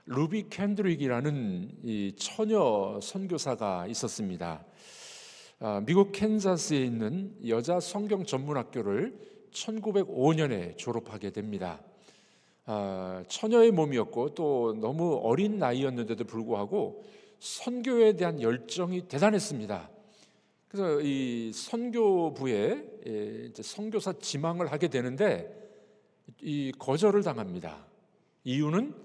루비 캔드릭이라는 이 처녀 선교사가 있었습니다. 미국 캔자스에 있는 여자 성경 전문학교를 1905년에 졸업하게 됩니다. 처녀의 몸이었고 또 너무 어린 나이였는데도 불구하고 선교에 대한 열정이 대단했습니다. 그래서 이 선교부에 이제 선교사 지망을 하게 되는데 이 거절을 당합니다. 이유는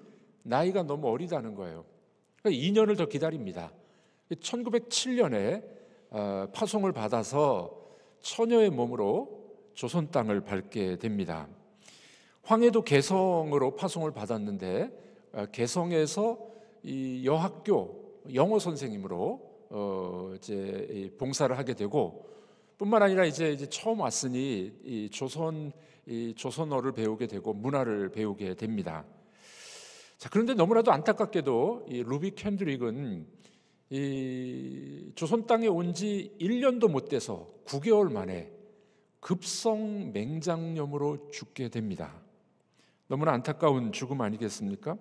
나이가 너무 어리다는 거예요. 그러니까 2년을 더 기다립니다. 1907년에 파송을 받아서 처녀의 몸으로 조선 땅을 밟게 됩니다. 황해도 개성으로 파송을 받았는데 개성에서 이 여학교 영어 선생님으로 이제 봉사를 하게 되고, 뿐만 아니라 이제 처음 왔으니 이 조선어를 배우게 되고 문화를 배우게 됩니다. 자, 그런데 너무나도 안타깝게도 이 루비 캔드릭은 이 조선 땅에 온 지 1년도 못 돼서 9개월 만에 급성 맹장염으로 죽게 됩니다. 너무나 안타까운 죽음 아니겠습니까?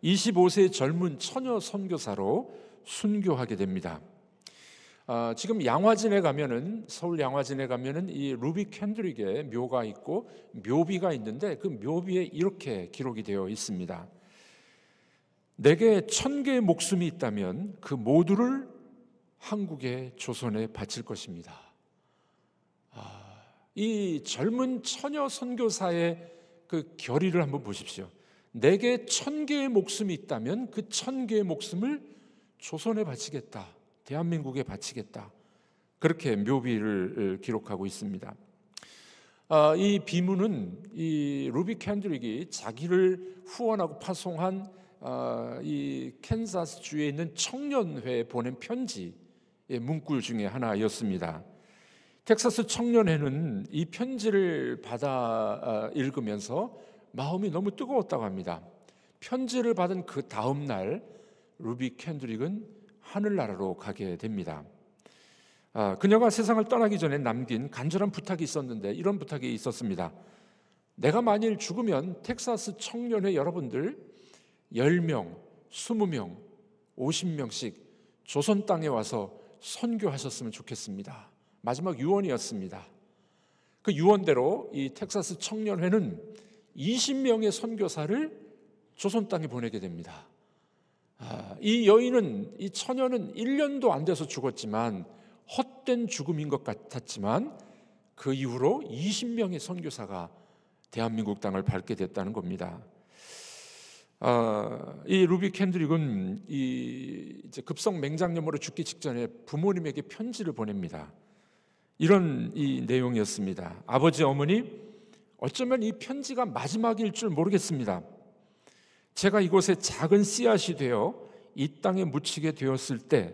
25세의 젊은 처녀 선교사로 순교하게 됩니다. 지금 양화진에 가면은, 서울 양화진에 가면은 이 루비 캔드릭의 묘가 있고 묘비가 있는데 그 묘비에 이렇게 기록이 되어 있습니다. 내게 1000개의 목숨이 있다면 그 모두를 한국의 조선에 바칠 것입니다. 이 젊은 처녀 선교사의 그 결의를 한번 보십시오. 내게 1000개의 목숨이 있다면 그 1000개의 목숨을 조선에 바치겠다, 대한민국에 바치겠다, 그렇게 묘비를 기록하고 있습니다. 이 비문은 이 루비 캔드릭이 자기를 후원하고 파송한 이 캔자스 주에 있는 청년회에 보낸 편지의 문구 중에 하나였습니다. 텍사스 청년회는 이 편지를 받아 읽으면서 마음이 너무 뜨거웠다고 합니다. 편지를 받은 그 다음 날 루비 캔드릭은 하늘나라로 가게 됩니다. 그녀가 세상을 떠나기 전에 남긴 간절한 부탁이 있었는데 이런 부탁이 있었습니다. 내가 만일 죽으면 텍사스 청년회 여러분들 10명, 20명, 50명씩 조선 땅에 와서 선교하셨으면 좋겠습니다. 마지막 유언이었습니다. 그 유언대로 이 텍사스 청년회는 20명의 선교사를 조선 땅에 보내게 됩니다. 이 여인은, 이 처녀는 1년도 안 돼서 죽었지만 헛된 죽음인 것 같았지만 그 이후로 20명의 선교사가 대한민국 땅을 밟게 됐다는 겁니다. 이 루비 캔드릭은 이제 급성 맹장염으로 죽기 직전에 부모님에게 편지를 보냅니다. 이런 이 내용이었습니다. 아버지, 어머니, 어쩌면 이 편지가 마지막일 줄 모르겠습니다. 제가 이곳에 작은 씨앗이 되어 이 땅에 묻히게 되었을 때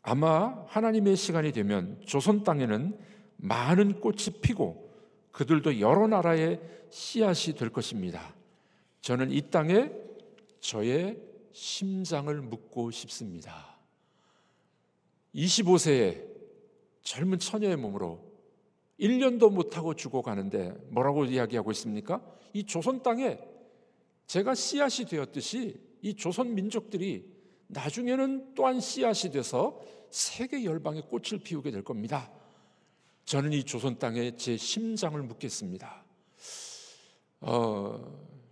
아마 하나님의 시간이 되면 조선 땅에는 많은 꽃이 피고 그들도 여러 나라의 씨앗이 될 것입니다. 저는 이 땅에 저의 심장을 묻고 싶습니다. 25세의 젊은 처녀의 몸으로 1년도 못하고 죽어가는데 뭐라고 이야기하고 있습니까? 이 조선 땅에 제가 씨앗이 되었듯이 이 조선 민족들이 나중에는 또한 씨앗이 돼서 세계 열방의 꽃을 피우게 될 겁니다. 저는 이 조선 땅에 제 심장을 묻겠습니다.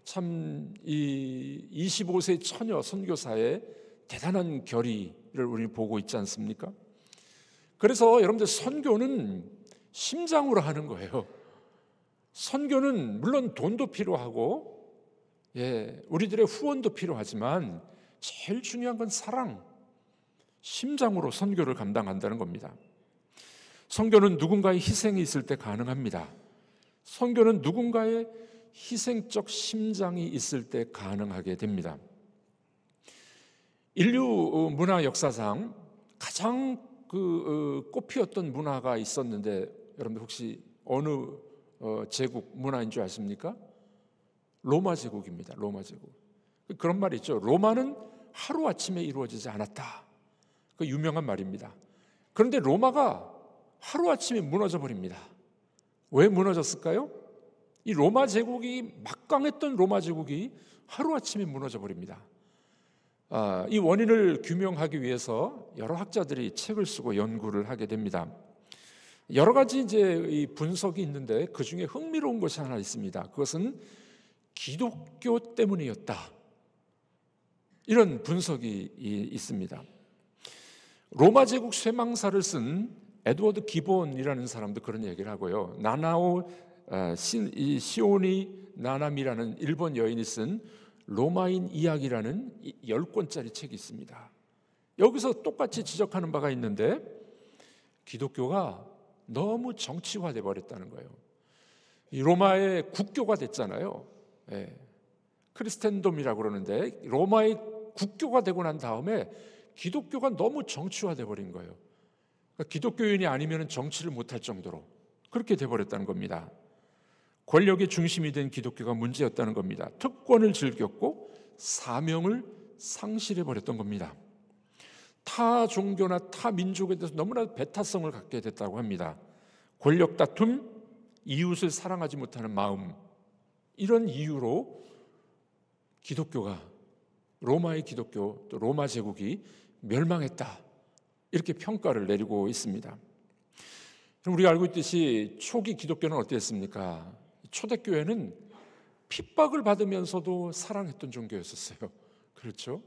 참 이 25세 처녀 선교사의 대단한 결의를 우리는 보고 있지 않습니까? 그래서 여러분들 선교는 심장으로 하는 거예요. 선교는 물론 돈도 필요하고 우리들의 후원도 필요하지만 제일 중요한 건 사랑, 심장으로 선교를 감당한다는 겁니다. 선교는 누군가의 희생이 있을 때 가능합니다. 선교는 누군가의 희생적 심장이 있을 때 가능하게 됩니다. 인류 문화 역사상 가장 꽃피었던 문화가 있었는데 여러분들 혹시 어느 제국 문화인 줄 아십니까? 로마 제국입니다. 로마 제국. 그런 말이 있죠. 로마는 하루아침에 이루어지지 않았다. 그 유명한 말입니다. 그런데 로마가 하루아침에 무너져 버립니다. 왜 무너졌을까요? 이 로마 제국이 막강했던 로마 제국이 하루아침에 무너져 버립니다. 이 원인을 규명하기 위해서 여러 학자들이 책을 쓰고 연구를 하게 됩니다. 여러 가지 이제 이 분석이 있는데 그 중에 흥미로운 것이 하나 있습니다. 그것은 기독교 때문이었다. 이런 분석이 있습니다. 로마 제국 쇠망사를 쓴 에드워드 기본이라는 사람도 그런 얘기를 하고요. 나나오 시오니 나나미라는 일본 여인이 쓴 로마인 이야기라는 10권짜리 책이 있습니다. 여기서 똑같이 지적하는 바가 있는데 기독교가 너무 정치화돼 버렸다는 거예요. 이 로마의 국교가 됐잖아요. 크리스텐돔이라고 그러는데 로마의 국교가 되고 난 다음에 기독교가 너무 정치화돼 버린 거예요. 그러니까 기독교인이 아니면 정치를 못할 정도로 그렇게 돼버렸다는 겁니다. 권력의 중심이 된 기독교가 문제였다는 겁니다. 특권을 즐겼고 사명을 상실해버렸던 겁니다. 타 종교나 타 민족에 대해서 너무나 배타성을 갖게 됐다고 합니다. 권력 다툼, 이웃을 사랑하지 못하는 마음, 이런 이유로 기독교가, 로마의 기독교, 또 로마 제국이 멸망했다, 이렇게 평가를 내리고 있습니다. 우리가 알고 있듯이 초기 기독교는 어땠습니까? 초대교회는 핍박을 받으면서도 사랑했던 종교였었어요. 그렇죠?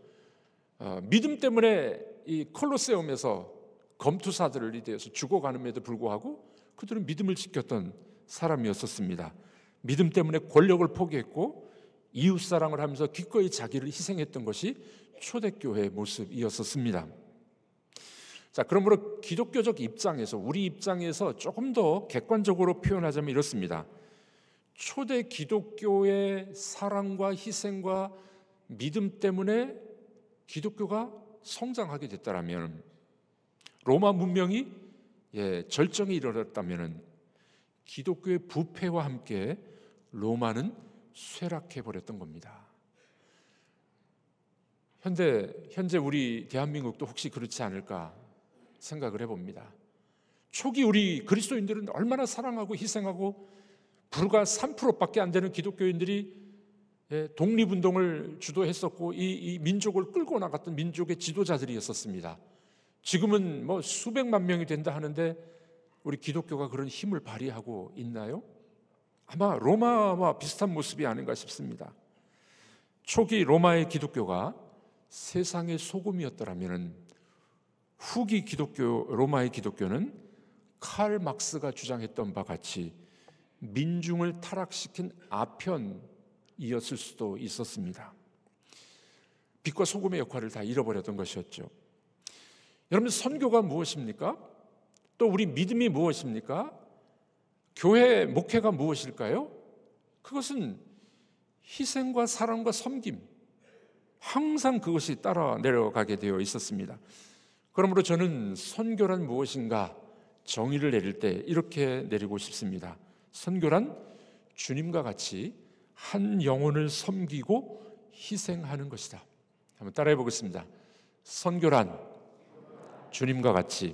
믿음 때문에 이 콜로세움에서 검투사들을 대해서 죽어가는데도 불구하고 그들은 믿음을 지켰던 사람이었었습니다. 믿음 때문에 권력을 포기했고 이웃사랑을 하면서 기꺼이 자기를 희생했던 것이 초대교회의 모습이었었습니다. 자, 그러므로 기독교적 입장에서, 우리 입장에서 조금 더 객관적으로 표현하자면 이렇습니다. 초대 기독교의 사랑과 희생과 믿음 때문에 기독교가 성장하게 됐다면, 로마 문명이 절정에 이르렀다면 기독교의 부패와 함께 로마는 쇠락해 버렸던 겁니다. 현재 우리 대한민국도 혹시 그렇지 않을까 생각을 해봅니다. 초기 우리 그리스도인들은 얼마나 사랑하고 희생하고 불과 3%밖에 안 되는 기독교인들이 독립운동을 주도했었고 이 민족을 끌고 나갔던 민족의 지도자들이었습니다. 지금은 뭐 수백만 명이 된다 하는데 우리 기독교가 그런 힘을 발휘하고 있나요? 아마 로마와 비슷한 모습이 아닌가 싶습니다. 초기 로마의 기독교가 세상의 소금이었더라면 후기 기독교, 로마의 기독교는 칼 막스가 주장했던 바 같이 민중을 타락시킨 아편이었을 수도 있었습니다. 빛과 소금의 역할을 다 잃어버렸던 것이었죠. 여러분, 선교가 무엇입니까? 또 우리 믿음이 무엇입니까? 교회 목회가 무엇일까요? 그것은 희생과 사랑과 섬김, 항상 그것이 따라 내려가게 되어 있었습니다. 그러므로 저는 선교란 무엇인가 정의를 내릴 때 이렇게 내리고 싶습니다. 선교란 주님과 같이 한 영혼을 섬기고 희생하는 것이다. 한번 따라해 보겠습니다. 선교란 주님과 같이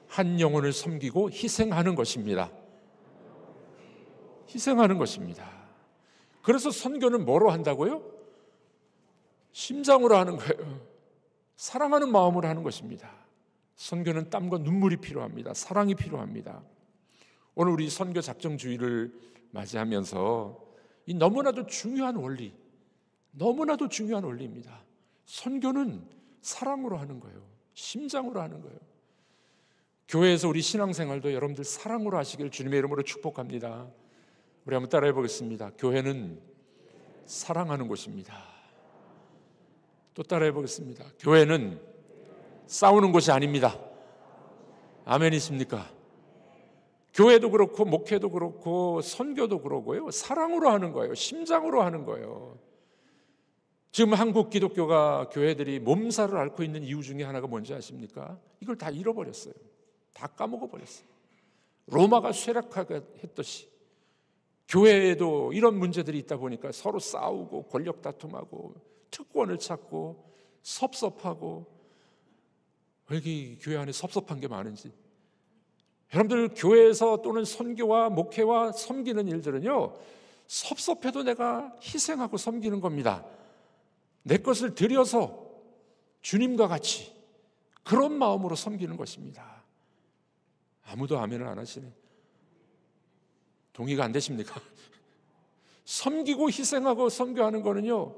한 영혼을 섬기고 희생하는 것입니다. 희생하는 것입니다. 그래서 선교는 뭐로 한다고요? 심장으로 하는 거예요. 사랑하는 마음으로 하는 것입니다. 선교는 땀과 눈물이 필요합니다. 사랑이 필요합니다. 오늘 우리 선교 작정 주일을 맞이하면서 이 너무나도 중요한 원리, 너무나도 중요한 원리입니다. 선교는 사랑으로 하는 거예요. 심장으로 하는 거예요. 교회에서 우리 신앙생활도 여러분들 사랑으로 하시길 주님의 이름으로 축복합니다. 우리 한번 따라해 보겠습니다. 교회는 사랑하는 곳입니다. 또 따라해 보겠습니다. 교회는 싸우는 곳이 아닙니다. 아멘이십니까? 교회도 그렇고 목회도 그렇고 선교도 그러고요, 사랑으로 하는 거예요. 심장으로 하는 거예요. 지금 한국 기독교가 교회들이 몸살을 앓고 있는 이유 중에 하나가 뭔지 아십니까? 이걸 다 잃어버렸어요. 다 까먹어버렸어요. 로마가 쇠락하게 했듯이 교회에도 이런 문제들이 있다 보니까 서로 싸우고 권력 다툼하고 특권을 찾고 섭섭하고, 왜 이렇게 교회 안에 섭섭한 게 많은지, 여러분들 교회에서 또는 선교와 목회와 섬기는 일들은요, 섭섭해도 내가 희생하고 섬기는 겁니다. 내 것을 들여서 주님과 같이 그런 마음으로 섬기는 것입니다. 아무도 아멘을 안 하시네. 동의가 안 되십니까? 섬기고 희생하고 선교하는 거는요,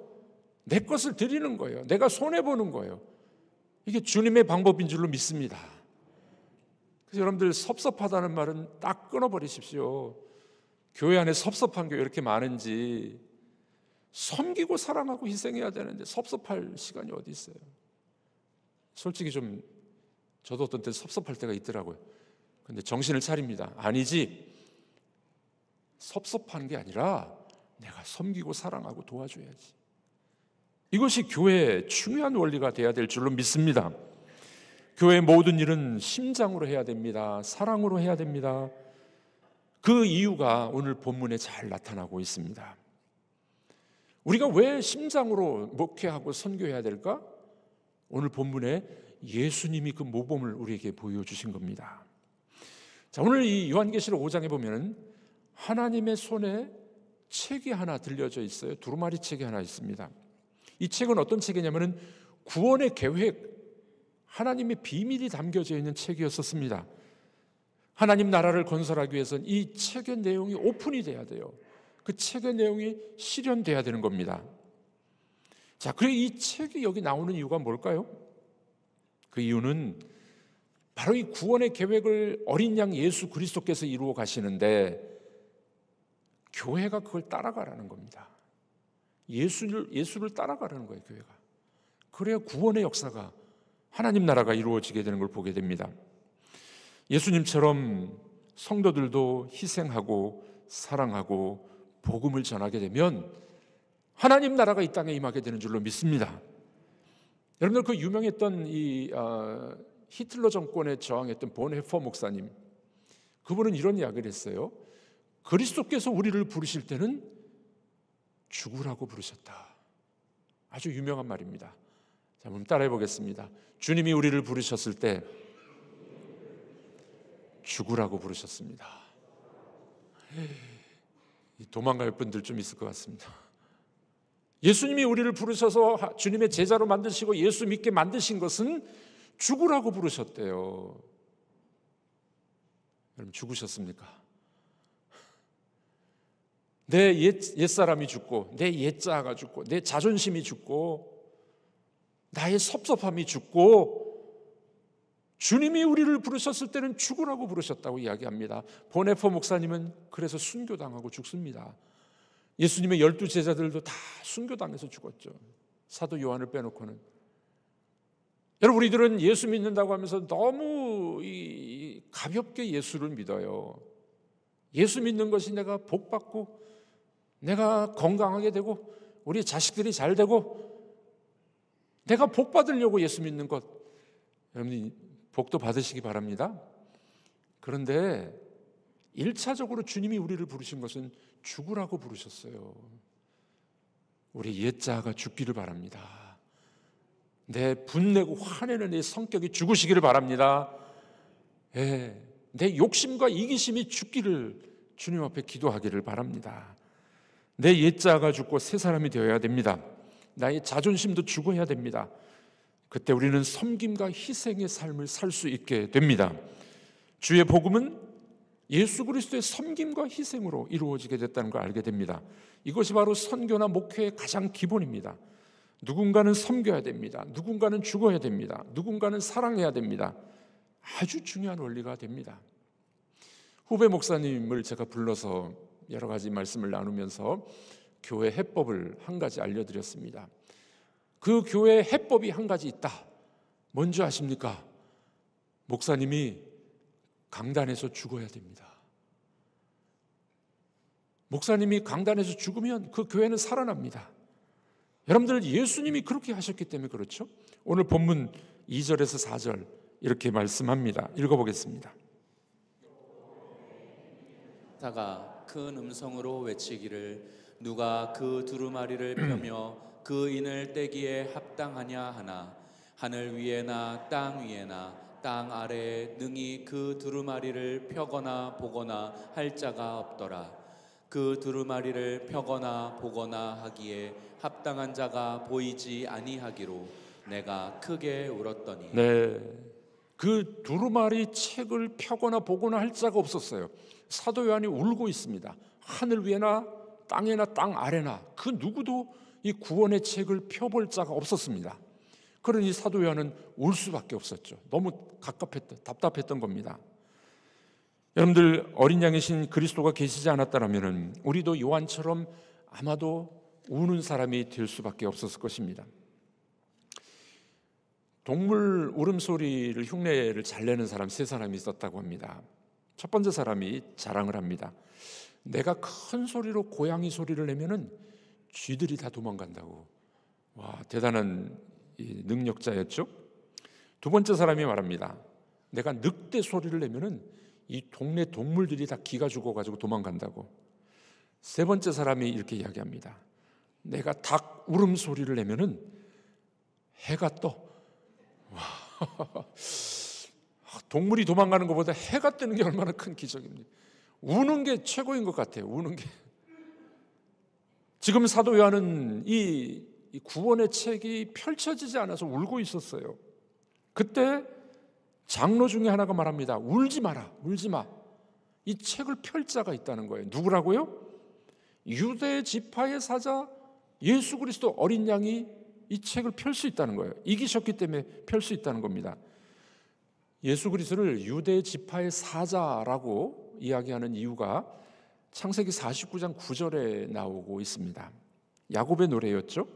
내 것을 드리는 거예요. 내가 손해보는 거예요. 이게 주님의 방법인 줄로 믿습니다. 그래서 여러분들 섭섭하다는 말은 딱 끊어버리십시오. 교회 안에 섭섭한 게 왜 이렇게 많은지. 섬기고 사랑하고 희생해야 되는데 섭섭할 시간이 어디 있어요? 솔직히 좀 저도 어떤 때 섭섭할 때가 있더라고요. 근데 정신을 차립니다. 아니지, 섭섭한 게 아니라 내가 섬기고 사랑하고 도와줘야지. 이것이 교회의 중요한 원리가 되어야 될 줄로 믿습니다. 교회의 모든 일은 심장으로 해야 됩니다. 사랑으로 해야 됩니다. 그 이유가 오늘 본문에 잘 나타나고 있습니다. 우리가 왜 심장으로 목회하고 선교해야 될까? 오늘 본문에 예수님이 그 모범을 우리에게 보여주신 겁니다. 자, 오늘 이 요한계시록 5장에 보면 하나님의 손에 책이 하나 들려져 있어요. 두루마리 책이 하나 있습니다. 이 책은 어떤 책이냐면 구원의 계획, 하나님의 비밀이 담겨져 있는 책이었었습니다. 하나님 나라를 건설하기 위해서는 이 책의 내용이 오픈이 돼야 돼요. 그 책의 내용이 실현돼야 되는 겁니다. 자, 그리고 이 책이 여기 나오는 이유가 뭘까요? 그 이유는 바로 이 구원의 계획을 어린 양 예수 그리스도께서 이루어 가시는데 교회가 그걸 따라가라는 겁니다. 예수를 따라가라는 거예요, 교회가. 그래야 구원의 역사가, 하나님 나라가 이루어지게 되는 걸 보게 됩니다. 예수님처럼 성도들도 희생하고 사랑하고 복음을 전하게 되면 하나님 나라가 이 땅에 임하게 되는 줄로 믿습니다. 여러분들 그 유명했던 이 히틀러 정권에 저항했던 본헤퍼 목사님, 그분은 이런 이야기를 했어요. 그리스도께서 우리를 부르실 때는 죽으라고 부르셨다. 아주 유명한 말입니다. 자, 한번 따라해 보겠습니다. 주님이 우리를 부르셨을 때 죽으라고 부르셨습니다. 도망갈 분들 좀 있을 것 같습니다. 예수님이 우리를 부르셔서 주님의 제자로 만드시고 예수 믿게 만드신 것은 죽으라고 부르셨대요. 여러분, 죽으셨습니까? 내 옛사람이 죽고, 내 옛자아가 죽고, 내 자존심이 죽고, 나의 섭섭함이 죽고, 주님이 우리를 부르셨을 때는 죽으라고 부르셨다고 이야기합니다. 보네퍼 목사님은 그래서 순교당하고 죽습니다. 예수님의 12 제자들도 다 순교당해서 죽었죠. 사도 요한을 빼놓고는. 여러분, 우리들은 예수 믿는다고 하면서 너무 가볍게 예수를 믿어요. 예수 믿는 것이 내가 복 받고 내가 건강하게 되고 우리 자식들이 잘 되고 내가 복 받으려고 예수 믿는 것, 여러분이 복도 받으시기 바랍니다. 그런데 1차적으로 주님이 우리를 부르신 것은 죽으라고 부르셨어요. 우리 옛자아가 죽기를 바랍니다. 내 분내고 화내는 내 성격이 죽으시기를 바랍니다. 내 욕심과 이기심이 죽기를 주님 앞에 기도하기를 바랍니다. 내 옛자아가 죽고 새 사람이 되어야 됩니다. 나의 자존심도 죽어야 됩니다. 그때 우리는 섬김과 희생의 삶을 살 수 있게 됩니다. 주의 복음은 예수 그리스도의 섬김과 희생으로 이루어지게 됐다는 걸 알게 됩니다. 이것이 바로 선교나 목회의 가장 기본입니다. 누군가는 섬겨야 됩니다. 누군가는 죽어야 됩니다. 누군가는 사랑해야 됩니다. 아주 중요한 원리가 됩니다. 후배 목사님을 제가 불러서 여러 가지 말씀을 나누면서 교회 해법을 한 가지 알려드렸습니다. 그 교회의 해법이 한 가지 있다. 뭔지 아십니까? 목사님이 강단에서 죽어야 됩니다. 목사님이 강단에서 죽으면 그 교회는 살아납니다. 여러분들, 예수님이 그렇게 하셨기 때문에 그렇죠. 오늘 본문 2절에서 4절 이렇게 말씀합니다. 읽어보겠습니다. 다가 큰 음성으로 외치기를 누가 그 두루마리를 펴며 그 인을 떼기에 합당하냐 하나 하늘 위에나 땅 위에나 땅 아래에 능히 그 두루마리를 펴거나 보거나 할 자가 없더라. 그 두루마리를 펴거나 보거나 하기에 합당한 자가 보이지 아니하기로 내가 크게 울었더니. 네, 그 두루마리 책을 펴거나 보거나 할 자가 없었어요. 사도 요한이 울고 있습니다. 하늘 위에나 땅에나 땅 아래나 그 누구도 이 구원의 책을 펴볼 자가 없었습니다. 그러니 사도 요한은 울 수밖에 없었죠. 너무 답답했던 겁니다. 여러분들, 어린 양이신 그리스도가 계시지 않았다면 우리도 요한처럼 아마도 우는 사람이 될 수밖에 없었을 것입니다. 동물 울음소리를 흉내를 잘 내는 사람 세 사람이 있었다고 합니다. 첫 번째 사람이 자랑을 합니다. 내가 큰 소리로 고양이 소리를 내면은 쥐들이 다 도망간다고. 와, 대단한 능력자였죠. 두 번째 사람이 말합니다. 내가 늑대 소리를 내면은 이 동네 동물들이 다 기가 죽어가지고 도망간다고. 세 번째 사람이 이렇게 이야기합니다. 내가 닭 울음소리를 내면은 해가 떠. 와, 동물이 도망가는 것보다 해가 뜨는 게 얼마나 큰 기적입니까? 우는 게 최고인 것 같아요. 우는 게. 지금 사도 요한은 이 구원의 책이 펼쳐지지 않아서 울고 있었어요. 그때 장로 중에 하나가 말합니다. 울지 마라, 울지 마. 이 책을 펼 자가 있다는 거예요. 누구라고요? 유대 지파의 사자 예수 그리스도 어린 양이 이 책을 펼 수 있다는 거예요. 이기셨기 때문에 펼 수 있다는 겁니다. 예수 그리스도를 유대 지파의 사자라고 이야기하는 이유가 창세기 49장 9절에 나오고 있습니다. 야곱의 노래였죠.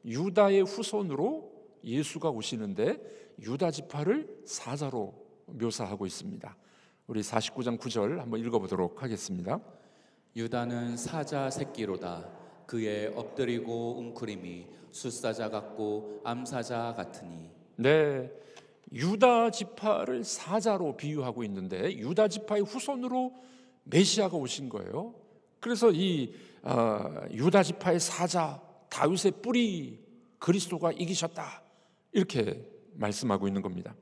유다의 후손으로 예수가 오시는데 유다 지파를 사자로 묘사하고 있습니다. 우리 49장 9절 한번 읽어보도록 하겠습니다. 유다는 사자 새끼로다. 그의 엎드리고 웅크림이 숫사자 같고 암사자 같으니. 네, 유다 지파를 사자로 비유하고 있는데 유다 지파의 후손으로 메시아가 오신 거예요. 그래서 이 유다 지파의 사자 다윗의 뿌리 그리스도가 이기셨다 이렇게 말씀하고 있는 겁니다.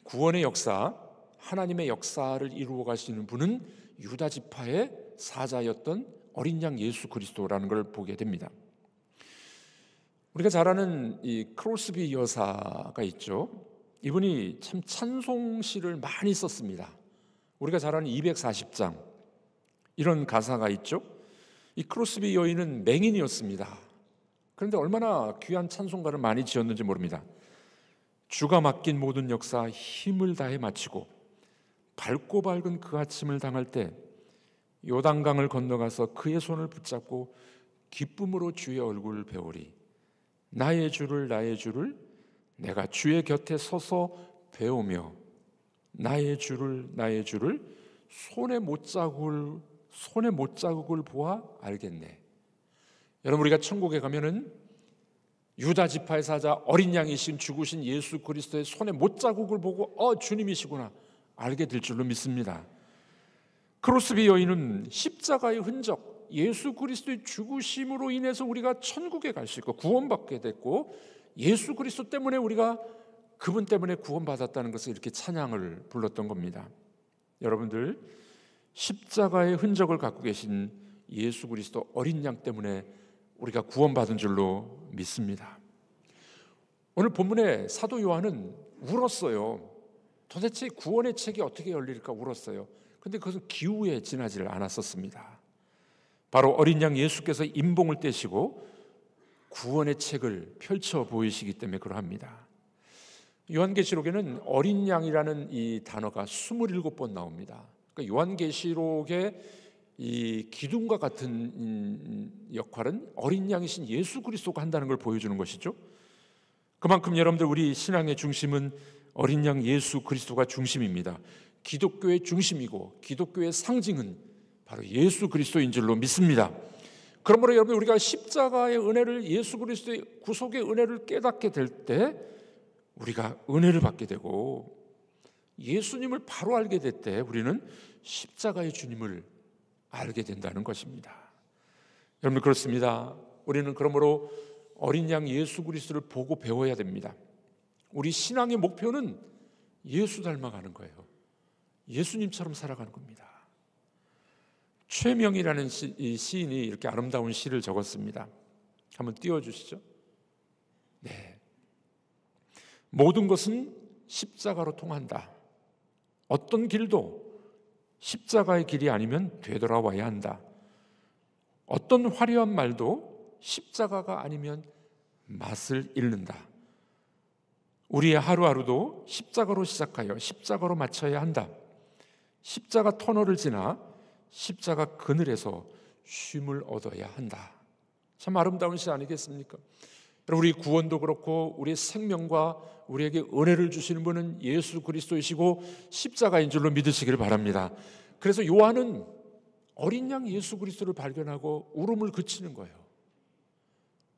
구원의 역사, 하나님의 역사를 이루어 가시는 분은 유다 지파의 사자였던 어린 양 예수 그리스도라는 걸 보게 됩니다. 우리가 잘 아는 이 크로스비 여사가 있죠. 이분이 참 찬송시를 많이 썼습니다. 우리가 잘 아는 240장 이런 가사가 있죠. 이 크로스비 여인은 맹인이었습니다. 그런데 얼마나 귀한 찬송가를 많이 지었는지 모릅니다. 주가 맡긴 모든 역사 힘을 다해 마치고 밝고 밝은 그 아침을 당할 때 요단강을 건너가서 그의 손을 붙잡고 기쁨으로 주의 얼굴을 배우리. 나의 주를 내가 주의 곁에 서서 배우며 나의 주를 손의 못자국을 보아 알겠네. 여러분, 우리가 천국에 가면은 유다 지파의 사자 어린 양이신 죽으신 예수 그리스도의 손의 못자국을 보고 주님이시구나 알게 될 줄로 믿습니다. 크로스비 여인은 십자가의 흔적, 예수 그리스도의 죽으심으로 인해서 우리가 천국에 갈 수 있고 구원받게 됐고 예수 그리스도 때문에 우리가 그분 때문에 구원받았다는 것을 이렇게 찬양을 불렀던 겁니다. 여러분들, 십자가의 흔적을 갖고 계신 예수 그리스도 어린 양 때문에 우리가 구원받은 줄로 믿습니다. 오늘 본문에 사도 요한은 울었어요. 도대체 구원의 책이 어떻게 열릴까 울었어요. 그런데 그것은 기우에 지나지를 않았었습니다. 바로 어린 양 예수께서 임봉을 떼시고 구원의 책을 펼쳐 보이시기 때문에 그러합니다. 요한계시록에는 어린 양이라는 이 단어가 27번 나옵니다. 그러니까 요한계시록의 이 기둥과 같은 역할은 어린 양이신 예수 그리스도가 한다는 걸 보여주는 것이죠. 그만큼 여러분들 우리 신앙의 중심은 어린 양 예수 그리스도가 중심입니다. 기독교의 중심이고 기독교의 상징은 바로 예수 그리스도인 줄로 믿습니다. 그러므로 여러분 우리가 십자가의 은혜를 예수 그리스도의 구속의 은혜를 깨닫게 될 때 우리가 은혜를 받게 되고 예수님을 바로 알게 될 때 우리는 십자가의 주님을 알게 된다는 것입니다. 여러분 그렇습니다. 우리는 그러므로 어린 양 예수 그리스도를 보고 배워야 됩니다. 우리 신앙의 목표는 예수 닮아가는 거예요. 예수님처럼 살아가는 겁니다. 최명이라는 시인이 이렇게 아름다운 시를 적었습니다. 한번 띄워주시죠. 네. 모든 것은 십자가로 통한다. 어떤 길도 십자가의 길이 아니면 되돌아와야 한다. 어떤 화려한 말도 십자가가 아니면 맛을 잃는다. 우리의 하루하루도 십자가로 시작하여 십자가로 마쳐야 한다. 십자가 터널을 지나 십자가 그늘에서 쉼을 얻어야 한다. 참 아름다운 시 아니겠습니까? 우리 구원도 그렇고 우리의 생명과 우리에게 은혜를 주시는 분은 예수 그리스도이시고 십자가인 줄로 믿으시기를 바랍니다. 그래서 요한은 어린 양 예수 그리스도를 발견하고 울음을 그치는 거예요.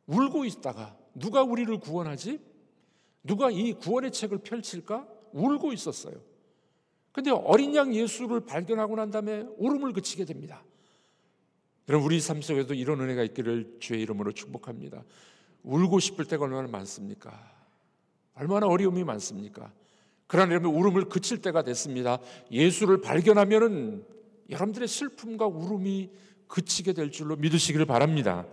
울고 있다가 누가 우리를 구원하지? 누가 이 구원의 책을 펼칠까? 울고 있었어요. 근데 어린 양 예수를 발견하고 난 다음에 울음을 그치게 됩니다. 여러분, 우리 삶 속에도 이런 은혜가 있기를 주의 이름으로 축복합니다. 울고 싶을 때가 얼마나 많습니까? 얼마나 어려움이 많습니까? 그러나 여러분, 울음을 그칠 때가 됐습니다. 예수를 발견하면은 여러분들의 슬픔과 울음이 그치게 될 줄로 믿으시기를 바랍니다.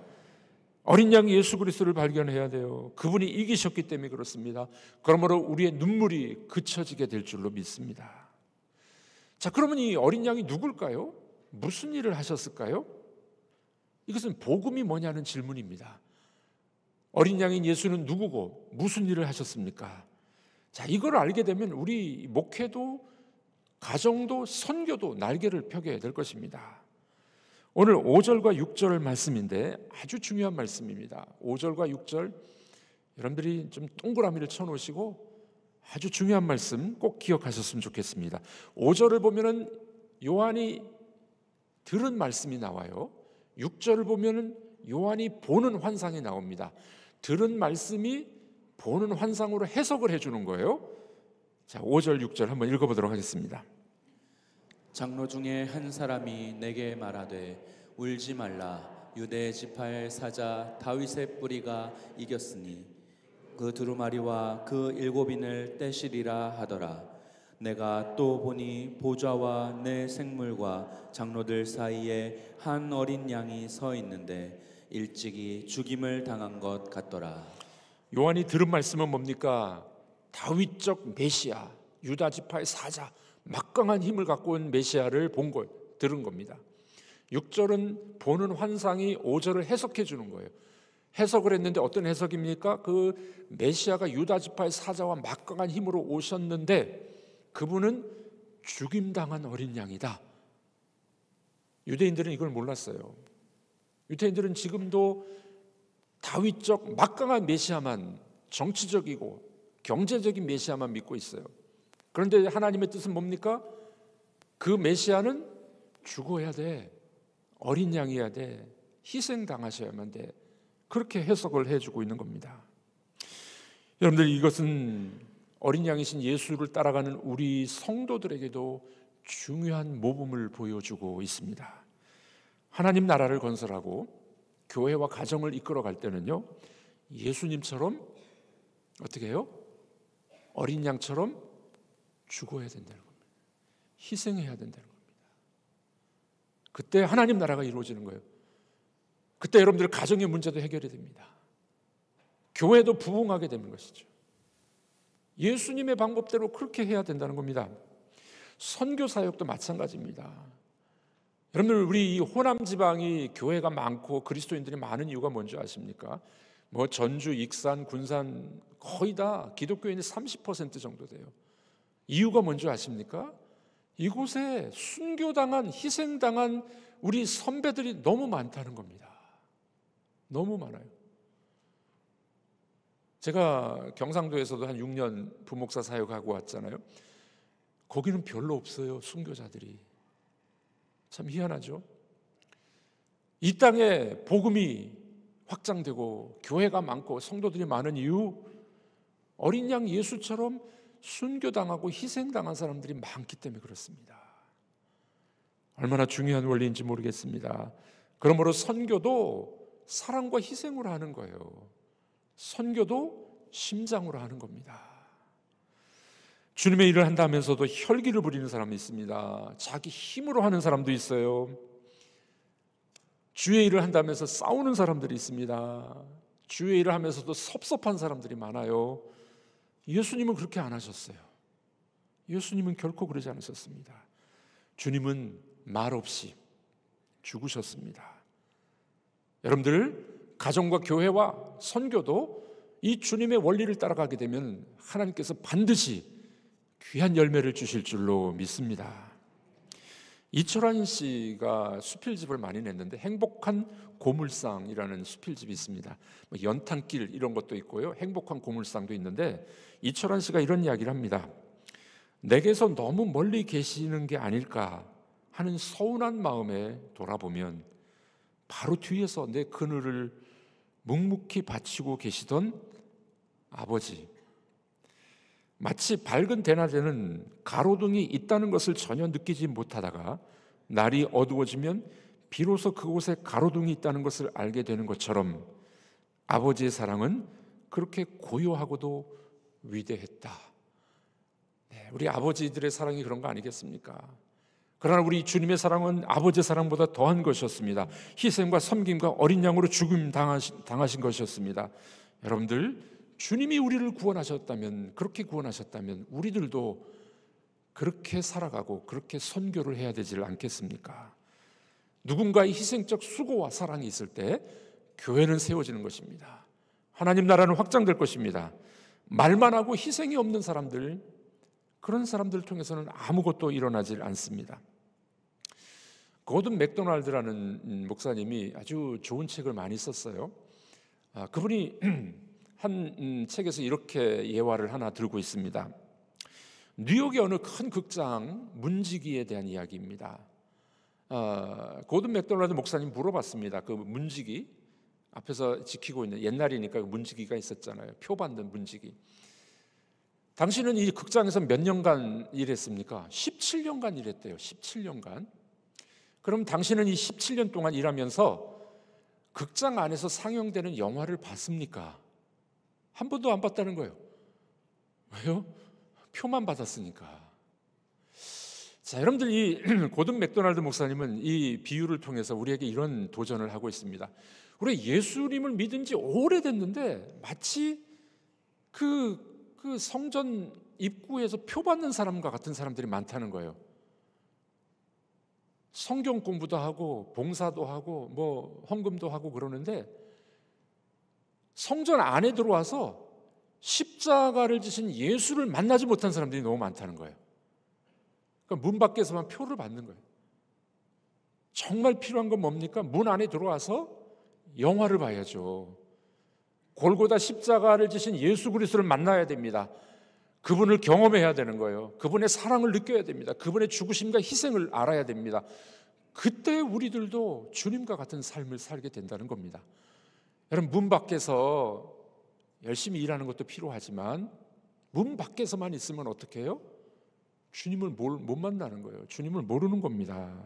어린 양 예수 그리스도를 발견해야 돼요. 그분이 이기셨기 때문에 그렇습니다. 그러므로 우리의 눈물이 그쳐지게 될 줄로 믿습니다. 자, 그러면 이 어린 양이 누굴까요? 무슨 일을 하셨을까요? 이것은 복음이 뭐냐는 질문입니다. 어린 양인 예수는 누구고 무슨 일을 하셨습니까? 자, 이걸 알게 되면 우리 목회도 가정도 선교도 날개를 펴게 될 것입니다. 오늘 5절과 6절 말씀인데 아주 중요한 말씀입니다. 5절과 6절 여러분들이 좀 동그라미를 쳐놓으시고 아주 중요한 말씀 꼭 기억하셨으면 좋겠습니다. 5절을 보면은 요한이 들은 말씀이 나와요. 6절을 보면은 요한이 보는 환상이 나옵니다. 들은 말씀이 보는 환상으로 해석을 해주는 거예요. 자, 5절 6절 한번 읽어보도록 하겠습니다. 장로 중에 한 사람이 내게 말하되 울지 말라. 유대 지파의 사자 다윗의 뿌리가 이겼으니 그 두루마리와 그 일곱인을 떼시리라 하더라. 내가 또 보니 보좌와 내 생물과 장로들 사이에 한 어린 양이 서 있는데 일찍이 죽임을 당한 것 같더라. 요한이 들은 말씀은 뭡니까? 다윗적 메시아, 유다 지파의 사자, 막강한 힘을 갖고 온 메시아를 들은 겁니다. 6절은 보는 환상이 5절을 해석해 주는 거예요. 해석을 했는데 어떤 해석입니까? 그 메시아가 유다 지파의 사자와 막강한 힘으로 오셨는데 그분은 죽임당한 어린 양이다. 유대인들은 이걸 몰랐어요. 유대인들은 지금도 다윗적 막강한 메시아만, 정치적이고 경제적인 메시아만 믿고 있어요. 그런데 하나님의 뜻은 뭡니까? 그 메시아는 죽어야 돼. 어린 양이어야 돼. 희생당하셔야만 돼. 그렇게 해석을 해주고 있는 겁니다. 여러분들, 이것은 어린 양이신 예수를 따라가는 우리 성도들에게도 중요한 모범을 보여주고 있습니다. 하나님 나라를 건설하고 교회와 가정을 이끌어갈 때는요, 예수님처럼 어떻게 해요? 어린 양처럼 죽어야 된다는 겁니다. 희생해야 된다는 겁니다. 그때 하나님 나라가 이루어지는 거예요. 그때 여러분들 가정의 문제도 해결이 됩니다. 교회도 부흥하게 되는 것이죠. 예수님의 방법대로 그렇게 해야 된다는 겁니다. 선교 사역도 마찬가지입니다. 여러분들, 우리 이 호남 지방이 교회가 많고 그리스도인들이 많은 이유가 뭔지 아십니까? 뭐 전주, 익산, 군산 거의 다 기독교인이 30% 정도 돼요. 이유가 뭔지 아십니까? 이곳에 순교당한, 희생당한 우리 선배들이 너무 많다는 겁니다. 너무 많아요. 제가 경상도에서도 한 6년 부목사 사역하고 왔잖아요. 거기는 별로 없어요, 순교자들이. 참 희한하죠. 이 땅에 복음이 확장되고 교회가 많고 성도들이 많은 이유, 어린 양 예수처럼 순교당하고 희생당한 사람들이 많기 때문에 그렇습니다. 얼마나 중요한 원리인지 모르겠습니다. 그러므로 선교도 사랑과 희생으로 하는 거예요. 선교도 심장으로 하는 겁니다. 주님의 일을 한다면서도 혈기를 부리는 사람이 있습니다. 자기 힘으로 하는 사람도 있어요. 주의 일을 한다면서 싸우는 사람들이 있습니다. 주의 일을 하면서도 섭섭한 사람들이 많아요. 예수님은 그렇게 안 하셨어요. 예수님은 결코 그러지 않으셨습니다. 주님은 말없이 죽으셨습니다. 여러분들, 가정과 교회와 선교도 이 주님의 원리를 따라가게 되면 하나님께서 반드시 귀한 열매를 주실 줄로 믿습니다. 이철환 씨가 수필집을 많이 냈는데 행복한 고물상이라는 수필집이 있습니다. 연탄길 이런 것도 있고요, 행복한 고물상도 있는데 이철환 씨가 이런 이야기를 합니다. 내게서 너무 멀리 계시는 게 아닐까 하는 서운한 마음에 돌아보면 바로 뒤에서 내 그늘을 묵묵히 바치고 계시던 아버지, 마치 밝은 대낮에는 가로등이 있다는 것을 전혀 느끼지 못하다가 날이 어두워지면 비로소 그곳에 가로등이 있다는 것을 알게 되는 것처럼 아버지의 사랑은 그렇게 고요하고도 위대했다. 우리 아버지들의 사랑이 그런 거 아니겠습니까? 그러나 우리 주님의 사랑은 아버지의 사랑보다 더한 것이었습니다. 희생과 섬김과 어린 양으로 죽임 당하신 것이었습니다. 여러분들, 주님이 우리를 구원하셨다면, 그렇게 구원하셨다면 우리들도 그렇게 살아가고 그렇게 선교를 해야 되지 않겠습니까? 누군가의 희생적 수고와 사랑이 있을 때 교회는 세워지는 것입니다. 하나님 나라는 확장될 것입니다. 말만 하고 희생이 없는 사람들, 그런 사람들을 통해서는 아무것도 일어나질 않습니다. 고든 맥도날드라는 목사님이 아주 좋은 책을 많이 썼어요. 그분이 한 책에서 이렇게 예화를 하나 들고 있습니다. 뉴욕의 어느 큰 극장 문지기에 대한 이야기입니다. 고든 맥도날드 목사님 물어봤습니다. 그 문지기 앞에서 지키고 있는, 옛날이니까 문지기가 있었잖아요. 표 받는 문지기. 당신은 이 극장에서 몇 년간 일했습니까? 17년간 일했대요. 17년간. 그럼 당신은 이 17년 동안 일하면서 극장 안에서 상영되는 영화를 봤습니까? 한 번도 안 봤다는 거예요. 왜요? 표만 받았으니까. 자, 여러분들, 이 고든 맥도날드 목사님은 이 비유를 통해서 우리에게 이런 도전을 하고 있습니다. 우리 예수님을 믿은 지 오래됐는데 마치 그 성전 입구에서 표 받는 사람과 같은 사람들이 많다는 거예요. 성경 공부도 하고 봉사도 하고 뭐 헌금도 하고 그러는데 성전 안에 들어와서 십자가를 지신 예수를 만나지 못한 사람들이 너무 많다는 거예요. 그러니까 문 밖에서만 표를 받는 거예요. 정말 필요한 건 뭡니까? 문 안에 들어와서 영화를 봐야죠. 골고다 십자가를 지신 예수 그리스도를 만나야 됩니다. 그분을 경험해야 되는 거예요. 그분의 사랑을 느껴야 됩니다. 그분의 죽으심과 희생을 알아야 됩니다. 그때 우리들도 주님과 같은 삶을 살게 된다는 겁니다. 여러분, 문 밖에서 열심히 일하는 것도 필요하지만 문 밖에서만 있으면 어떻게 해요? 주님을 못 만나는 거예요. 주님을 모르는 겁니다.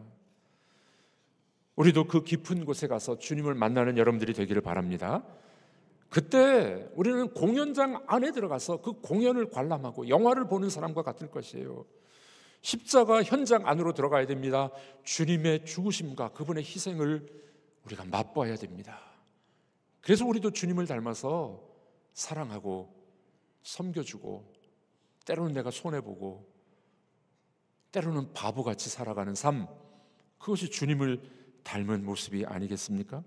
우리도 그 깊은 곳에 가서 주님을 만나는 여러분들이 되기를 바랍니다. 그때 우리는 공연장 안에 들어가서 그 공연을 관람하고 영화를 보는 사람과 같을 것이에요. 십자가 현장 안으로 들어가야 됩니다. 주님의 죽으심과 그분의 희생을 우리가 맛봐야 됩니다. 그래서 우리도 주님을 닮아서 사랑하고 섬겨주고, 때로는 내가 손해보고, 때로는 바보같이 살아가는 삶, 그것이 주님을 닮은 모습이 아니겠습니까?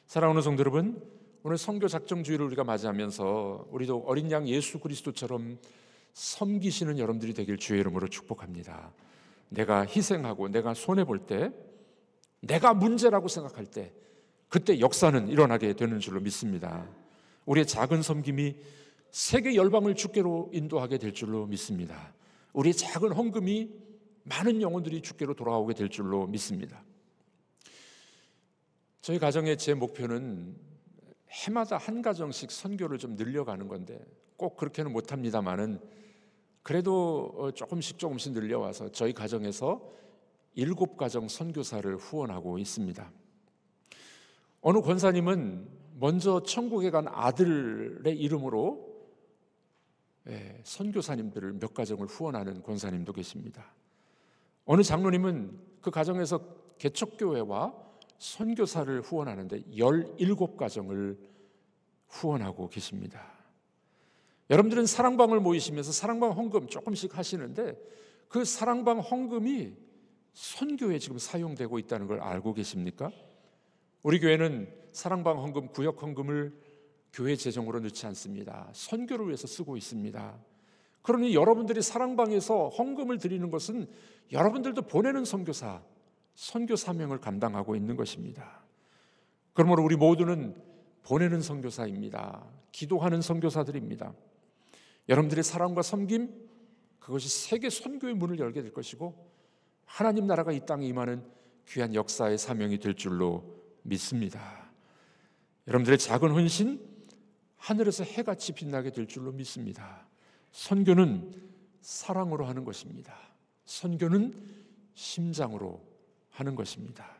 사랑하는 성도 여러분, 오늘 선교 작정주의를 우리가 맞이하면서 우리도 어린 양 예수 그리스도처럼 섬기시는 여러분들이 되길 주의 이름으로 축복합니다. 내가 희생하고 내가 손해볼 때, 내가 문제라고 생각할 때, 그때 역사는 일어나게 되는 줄로 믿습니다. 우리의 작은 섬김이 세계 열방을 주께로 인도하게 될 줄로 믿습니다. 우리의 작은 헌금이 많은 영혼들이 주께로 돌아오게 될 줄로 믿습니다. 저희 가정의 제 목표는 해마다 한 가정씩 선교를 좀 늘려가는 건데 꼭 그렇게는 못합니다만은 그래도 조금씩 늘려와서 저희 가정에서 7가정 선교사를 후원하고 있습니다. 어느 권사님은 먼저 천국에 간 아들의 이름으로 선교사님들을 몇 가정을 후원하는 권사님도 계십니다. 어느 장로님은 그 가정에서 개척교회와 선교사를 후원하는데 17가정을 후원하고 계십니다. 여러분들은 사랑방을 모이시면서 사랑방 헌금 조금씩 하시는데 그 사랑방 헌금이 선교에 지금 사용되고 있다는 걸 알고 계십니까? 우리 교회는 사랑방 헌금, 구역 헌금을 교회 재정으로 넣지 않습니다. 선교를 위해서 쓰고 있습니다. 그러니 여러분들이 사랑방에서 헌금을 드리는 것은 여러분들도 보내는 선교사, 선교 사명을 감당하고 있는 것입니다. 그러므로 우리 모두는 보내는 선교사입니다. 기도하는 선교사들입니다. 여러분들의 사랑과 섬김, 그것이 세계 선교의 문을 열게 될 것이고 하나님 나라가 이 땅에 임하는 귀한 역사의 사명이 될 줄로 믿습니다. 여러분들의 작은 헌신, 하늘에서 해같이 빛나게 될 줄로 믿습니다. 선교는 사랑으로 하는 것입니다. 선교는 심장으로 하는 것입니다.